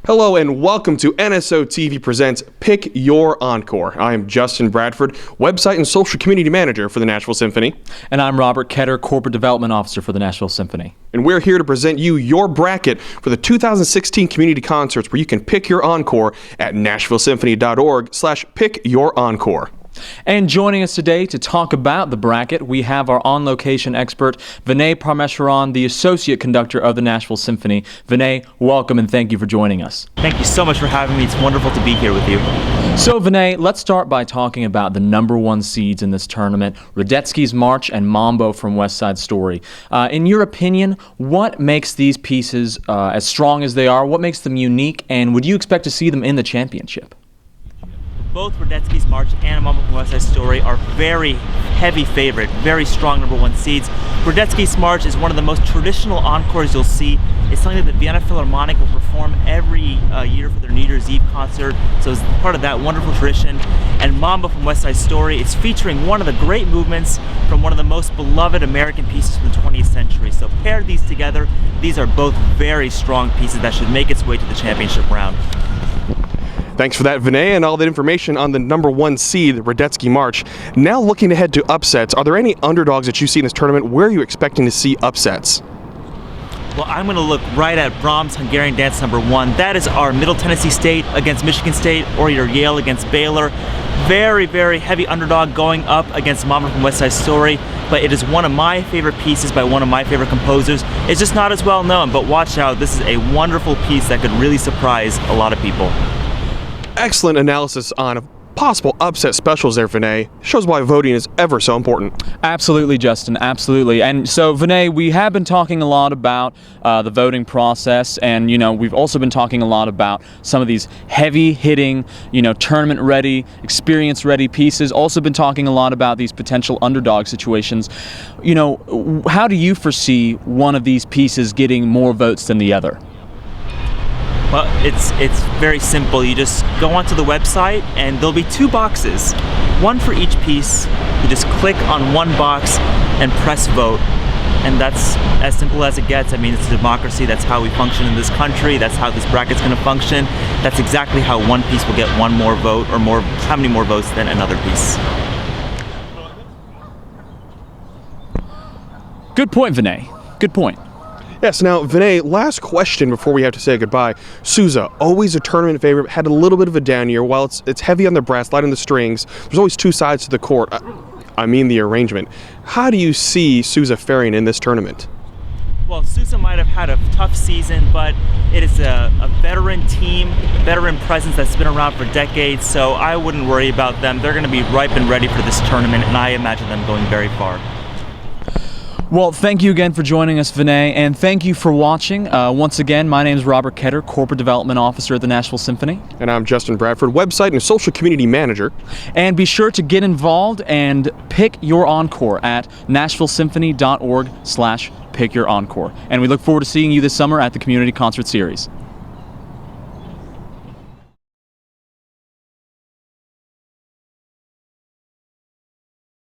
Hello and welcome to NSO TV Presents Pick Your Encore. I am Justin Bradford, Website and Social Community Manager for the Nashville Symphony. And I'm Robert Ketter, Corporate Development Officer for the Nashville Symphony. And we're here to present you your bracket for the 2016 community concerts, where you can pick your encore at nashvillesymphony.org/pickyourencore. And joining us today to talk about the bracket, we have our on-location expert, Vinay Parameswaran, the Associate Conductor of the Nashville Symphony. Vinay, welcome and thank you for joining us. Thank you so much for having me. It's wonderful to be here with you. So Vinay, let's start by talking about the number one seeds in this tournament, Radetzky's March and Mambo from West Side Story. In your opinion, what makes these pieces as strong as they are? What makes them unique? And would you expect to see them in the championship? Both Radetzky's March and Mambo from West Side Story are very heavy favorite, very strong number one seeds. Radetzky's March is one of the most traditional encores you'll see. It's something that the Vienna Philharmonic will perform every year for their New Year's Eve concert, so it's part of that wonderful tradition. And Mambo from West Side Story is featuring one of the great movements from one of the most beloved American pieces from the 20th century. So pair these together, these are both very strong pieces that should make its way to the championship round. Thanks for that, Vinay, and all that information on the number one seed, Radetzky March. Now looking ahead to upsets, are there any underdogs that you see in this tournament? Where are you expecting to see upsets? Well, I'm going to look right at Brahms' Hungarian Dance number 1. That is our Middle Tennessee State against Michigan State, or your Yale against Baylor. Very, very heavy underdog going up against Mambo from West Side Story, but it is one of my favorite pieces by one of my favorite composers. It's just not as well known, but watch out. This is a wonderful piece that could really surprise a lot of people. Excellent analysis on possible upset specials there, Vinay. Shows why voting is ever so important. Absolutely, Justin, absolutely. And so, Vinay, we have been talking a lot about the voting process, and, we've also been talking a lot about some of these heavy-hitting, tournament-ready, experience-ready pieces. Also been talking a lot about these potential underdog situations. How do you foresee one of these pieces getting more votes than the other? Well, it's very simple. You just go onto the website and there'll be two boxes, one for each piece. You just click on one box and press vote. And that's as simple as it gets. I mean, it's a democracy. That's how we function in this country. That's how this bracket's going to function. That's exactly how one piece will get one more vote, or how many more votes than another piece. Good point, Vinay. Good point. Yes, now, Vinay, last question before we have to say goodbye. Sousa, always a tournament favorite, had a little bit of a down year. While it's heavy on the brass, light on the strings, there's always two sides to the court. I mean the arrangement. How do you see Sousa faring in this tournament? Well, Sousa might have had a tough season, but it is a veteran team, veteran presence that's been around for decades, so I wouldn't worry about them. They're going to be ripe and ready for this tournament, and I imagine them going very far. Well, thank you again for joining us, Vinay, and thank you for watching. Once again, my name is Robert Ketter, Corporate Development Officer at the Nashville Symphony. And I'm Justin Bradford, Website and Social Community Manager. And be sure to get involved and pick your encore at nashvillesymphony.org/pickyourencore. And we look forward to seeing you this summer at the Community Concert Series.